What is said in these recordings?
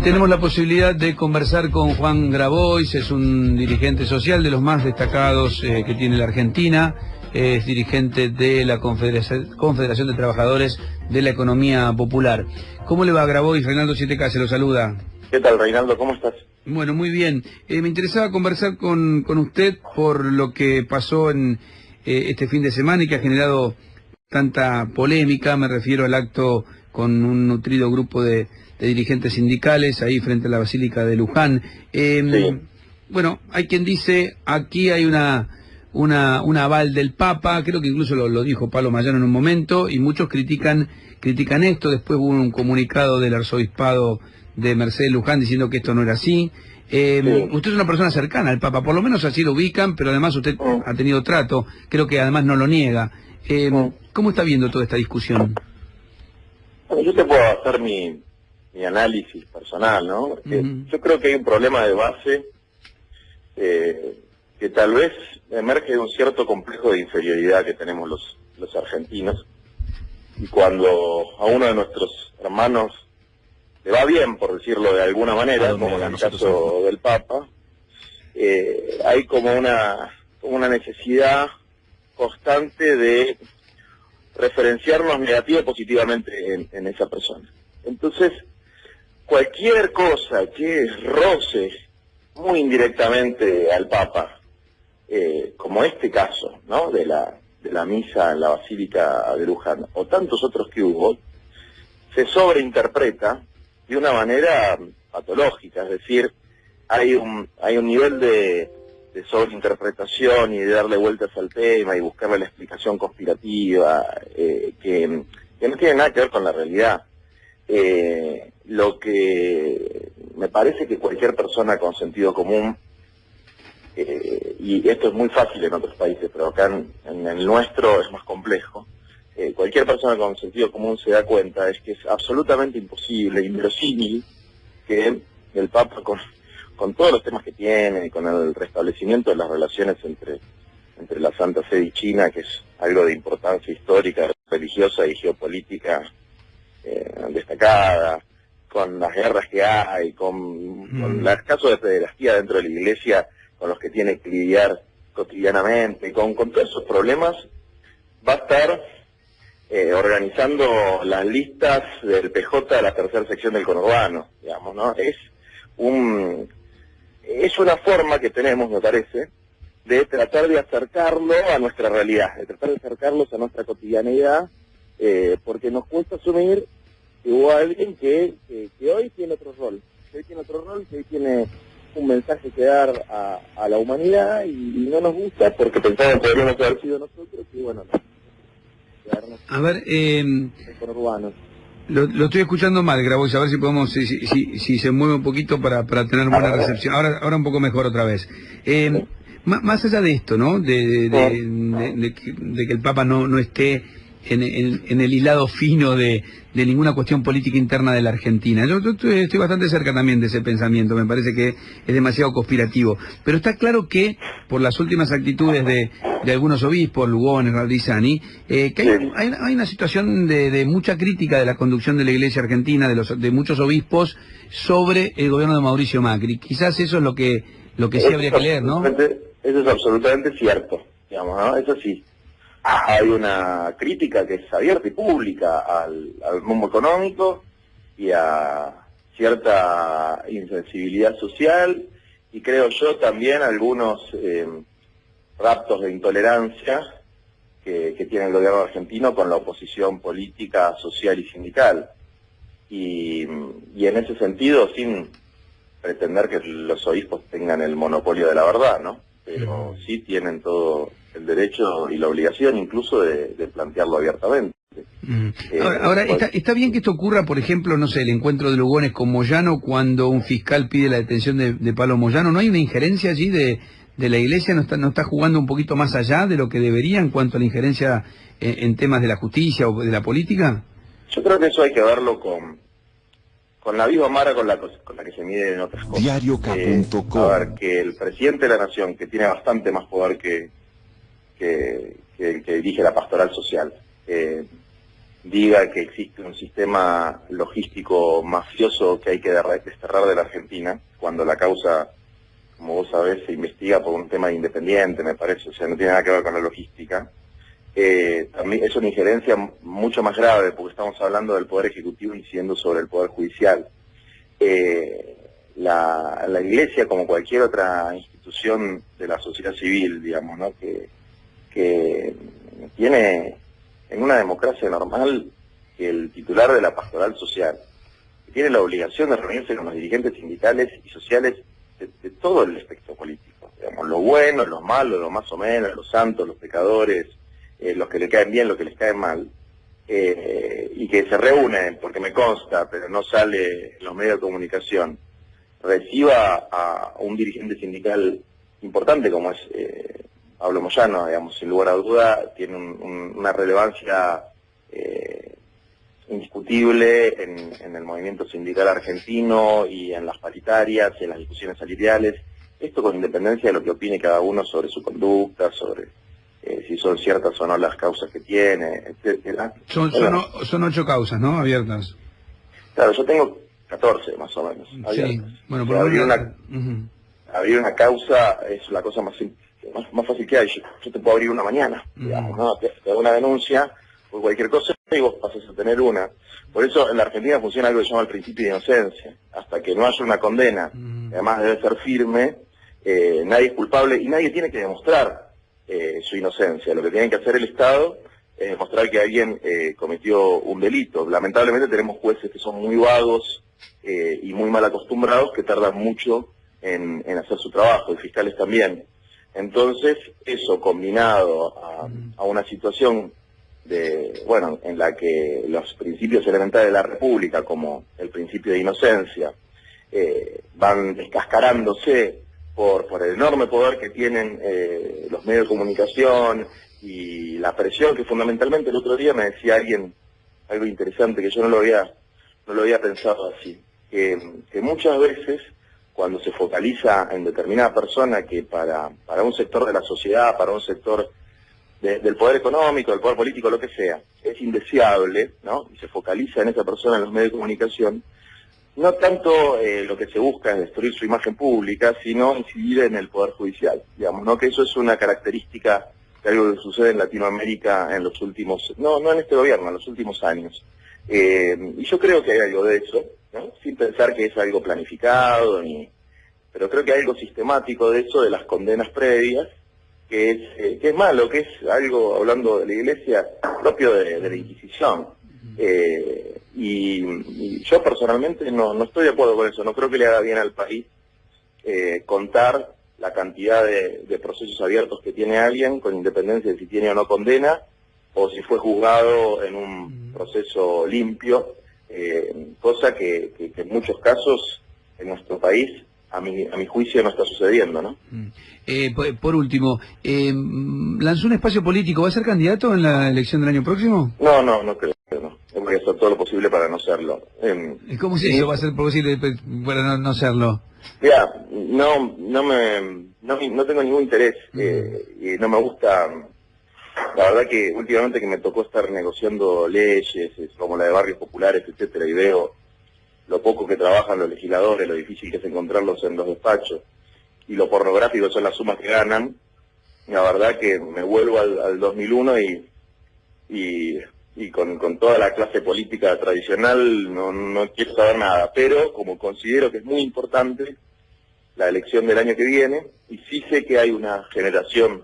Tenemos la posibilidad de conversar con Juan Grabois, es un dirigente social de los más destacados que tiene la Argentina, es dirigente de la Confederación de Trabajadores de la Economía Popular. ¿Cómo le va, Grabois? Reinaldo 7K se lo saluda. ¿Qué tal, Reinaldo? ¿Cómo estás? Bueno, muy bien. Me interesaba conversar con usted por lo que pasó en este fin de semana y que ha generado tanta polémica. Me refiero al acto con un nutrido grupo de dirigentes sindicales ahí frente a la Basílica de Luján. Sí. Bueno, hay quien dice, aquí hay un aval del Papa, creo que incluso lo dijo Pablo Moyano en un momento, y muchos critican esto. Después hubo un comunicado del arzobispado de Mercedes Luján diciendo que esto no era así. Sí. Usted es una persona cercana al Papa, por lo menos así lo ubican, pero además usted ha tenido trato, creo que además no lo niega. ¿Cómo está viendo toda esta discusión? Bueno, yo te puedo hacer mi análisis personal, ¿no? Porque yo creo que hay un problema de base que tal vez emerge de un cierto complejo de inferioridad que tenemos los argentinos, y cuando a uno de nuestros hermanos le va bien, por decirlo de alguna manera, como en el caso del Papa, hay como una necesidad constante de referenciarnos negativo o positivamente en esa persona. Entonces, cualquier cosa que roce muy indirectamente al Papa, como este caso, ¿no?, de la misa en la Basílica de Luján, o tantos otros que hubo, se sobreinterpreta de una manera patológica. Es decir, hay un nivel de sobreinterpretación y de darle vueltas al tema y buscarle la explicación conspirativa que no tiene nada que ver con la realidad. Lo que me parece que cualquier persona con sentido común, y esto es muy fácil en otros países, pero acá en el nuestro es más complejo, cualquier persona con sentido común se da cuenta es que es absolutamente imposible, inverosímil, que el Papa, con todos los temas que tiene, con el restablecimiento de las relaciones entre la Santa Sede y China, que es algo de importancia histórica, religiosa y geopolítica destacada, con las guerras que hay, con los casos de pederastía dentro de la Iglesia con los que tiene que lidiar cotidianamente, con todos esos problemas, va a estar organizando las listas del PJ de la tercera sección del conurbano, digamos, ¿no? Es una forma que tenemos, me parece, de tratar de acercarlo a nuestra realidad, de tratar de acercarlos a nuestra cotidianidad, porque nos cuesta asumir que hubo alguien que hoy tiene otro rol, que hoy tiene un mensaje que dar a la humanidad y no nos gusta porque pensamos que podríamos haber sido nosotros y bueno, no. A ver, urbanos. Lo estoy escuchando mal, Grabois, a ver si podemos, si se mueve un poquito para tener buena recepción. Ahora un poco mejor otra vez. Más allá de esto, ¿no? De que el Papa no esté en el hilado fino de ninguna cuestión política interna de la Argentina. Yo estoy bastante cerca también de ese pensamiento, me parece que es demasiado conspirativo. Pero está claro que, por las últimas actitudes de algunos obispos, Lugones, Raldizani, que hay una situación de mucha crítica de la conducción de la Iglesia Argentina, de muchos obispos, sobre el gobierno de Mauricio Macri. Quizás eso es lo que sí habría que leer, ¿no? Eso es absolutamente cierto, digamos, ¿no? Eso sí. Hay una crítica que es abierta y pública al mundo económico y a cierta insensibilidad social, y creo yo también algunos raptos de intolerancia que tiene el gobierno argentino con la oposición política, social y sindical. Y en ese sentido, sin pretender que los obispos tengan el monopolio de la verdad, ¿no? Pero sí tienen todo el derecho y la obligación incluso de plantearlo abiertamente. Ahora está bien que esto ocurra, por ejemplo, no sé, el encuentro de Lugones con Moyano cuando un fiscal pide la detención de Pablo Moyano. ¿No hay una injerencia allí de la Iglesia? ¿No está jugando un poquito más allá de lo que debería en cuanto a la injerencia en temas de la justicia o de la política? Yo creo que eso hay que verlo con la misma vara con la que se miden otras cosas. Diarioca.com. A ver, que el presidente de la Nación, que tiene bastante más poder que el que dirige la pastoral social, diga que existe un sistema logístico mafioso que hay que desterrar de la Argentina, cuando la causa, como vos sabés, se investiga por un tema independiente, me parece, o sea, no tiene nada que ver con la logística. También es una injerencia mucho más grave, porque estamos hablando del Poder Ejecutivo incidiendo sobre el Poder Judicial. La Iglesia, como cualquier otra institución de la sociedad civil, digamos, ¿no? que tiene en una democracia normal que el titular de la pastoral social tiene la obligación de reunirse con los dirigentes sindicales y sociales de todo el espectro político, digamos, los buenos, los malos, los más o menos, los santos, los pecadores, los que le caen bien, los que les caen mal, y que se reúnen, porque me consta, pero no sale en los medios de comunicación, reciba a un dirigente sindical importante como es Pablo Moyano, digamos, sin lugar a duda, tiene una relevancia indiscutible en el movimiento sindical argentino y en las paritarias, en las discusiones salariales, esto con independencia de lo que opine cada uno sobre su conducta, sobre si son ciertas o no las causas que tiene, etcétera. Son 8 causas, ¿no? Abiertas. Claro, yo tengo 14 más o menos. Abiertas. Sí, bueno, O por sea, abrir abrir una causa es la cosa más fácil que hay. Yo te puedo abrir una mañana, digamos, ¿no? Te hago una denuncia por cualquier cosa y vos pasas a tener una. Por eso en la Argentina funciona algo que se llama el principio de inocencia. Hasta que no haya una condena, además debe ser firme, nadie es culpable y nadie tiene que demostrar su inocencia. Lo que tiene que hacer el Estado es demostrar que alguien cometió un delito. Lamentablemente tenemos jueces que son muy vagos y muy mal acostumbrados, que tardan mucho en hacer su trabajo, y fiscales también. Entonces, eso combinado a una situación en la que los principios elementales de la República, como el principio de inocencia, van descascarándose por el enorme poder que tienen los medios de comunicación y la presión que fundamentalmente el otro día me decía alguien algo interesante que yo no lo había pensado así, que muchas veces cuando se focaliza en determinada persona que para un sector de la sociedad, para un sector del poder económico, del poder político, lo que sea, es indeseable, ¿no? Y se focaliza en esa persona en los medios de comunicación, no tanto lo que se busca es destruir su imagen pública, sino incidir en el Poder Judicial, digamos, ¿no? Que eso es una característica de algo que sucede en Latinoamérica en los últimos, no en este gobierno, en los últimos años. Y yo creo que hay algo de eso, ¿no? Sin pensar que es algo planificado, pero creo que hay algo sistemático de eso, de las condenas previas, que es malo, que es algo, hablando de la Iglesia, propio de la Inquisición. Y yo personalmente no estoy de acuerdo con eso, no creo que le haga bien al país contar la cantidad de procesos abiertos que tiene alguien, con independencia de si tiene o no condena, o si fue juzgado en un proceso limpio, cosa que en muchos casos en nuestro país, a mi juicio, no está sucediendo, ¿no? Por último, ¿lanzó un espacio político? ¿Va a ser candidato en la elección del año próximo? No creo, no. Voy a hacer todo lo posible para no serlo. ¿Cómo si eso va a ser posible para no serlo? Mira, no tengo ningún interés y no me gusta. La verdad que últimamente que me tocó estar negociando leyes como la de barrios populares, etcétera, y veo lo poco que trabajan los legisladores, lo difícil que es encontrarlos en los despachos, y lo pornográfico son las sumas que ganan, la verdad que me vuelvo al 2001 y con toda la clase política tradicional no quiero saber nada, pero como considero que es muy importante la elección del año que viene, y sí sé que hay una generación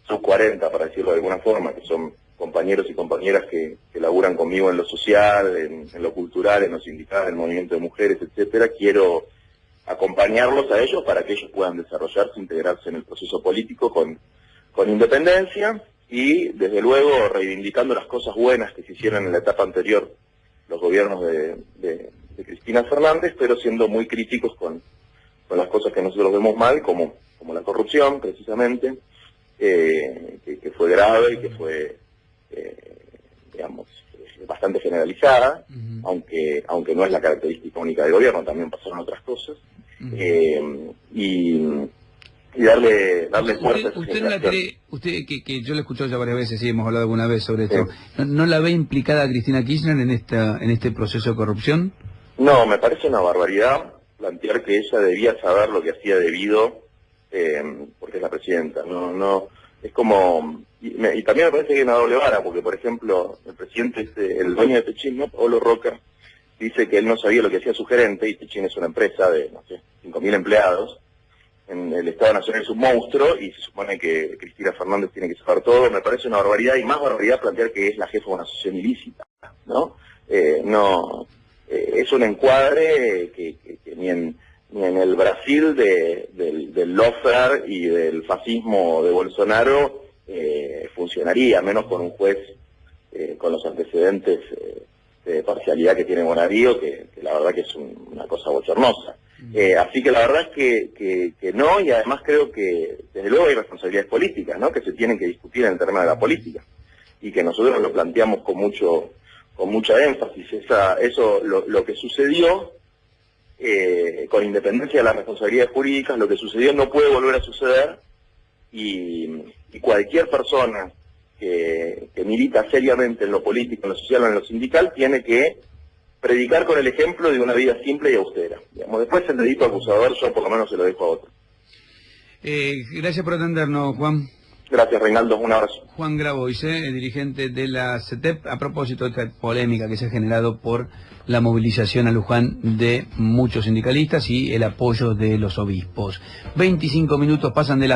sub 40, para decirlo de alguna forma, que son compañeros y compañeras que laburan conmigo en lo social, en lo cultural, en lo sindical, en el movimiento de mujeres, etcétera. Quiero acompañarlos a ellos para que ellos puedan desarrollarse, integrarse en el proceso político con independencia y, desde luego, reivindicando las cosas buenas que se hicieron en la etapa anterior los gobiernos de Cristina Fernández, pero siendo muy críticos con las cosas que nosotros vemos mal, como la corrupción, precisamente, que fue grave y que fue, digamos, bastante generalizada, aunque no es la característica única del gobierno, también pasaron otras cosas. y darle fuerza. ¿Usted no la cree, usted que yo la he escuchado ya varias veces, sí, hemos hablado alguna vez sobre esto, ¿no la ve implicada a Cristina Kirchner en este proceso de corrupción? No, me parece una barbaridad plantear que ella debía saber lo que hacía debido, porque es la presidenta. No, es como... Y también me parece que hay una doble vara, porque por ejemplo, el presidente, el dueño de Techin, ¿no? Pablo Roca, dice que él no sabía lo que hacía su gerente, y Techin es una empresa de, no sé, 5.000 empleados. En el Estado Nacional es un monstruo, y se supone que Cristina Fernández tiene que saber todo. Me parece una barbaridad, y más barbaridad plantear que es la jefa de una asociación ilícita, ¿no? Es un encuadre que ni en el Brasil del lawfare y del fascismo de Bolsonaro funcionaría, menos con un juez con los antecedentes de parcialidad que tiene Bonadío, que la verdad que es una cosa bochornosa. Así que la verdad es que no, y además creo que desde luego hay responsabilidades políticas, ¿no? Que se tienen que discutir en el terreno de la política, y que nosotros lo planteamos con mucha énfasis. Lo que sucedió, con independencia de las responsabilidades jurídicas, lo que sucedió no puede volver a suceder, y cualquier persona que milita seriamente en lo político, en lo social o en lo sindical, tiene que predicar con el ejemplo de una vida simple y austera. Digamos, después el dedito acusador yo por lo menos se lo dejo a otro. Gracias por atendernos, Juan. Gracias, Reinaldo, un abrazo. Juan Grabois, dirigente de la CETEP, a propósito de esta polémica que se ha generado por la movilización a Luján de muchos sindicalistas y el apoyo de los obispos. 25 minutos pasan de las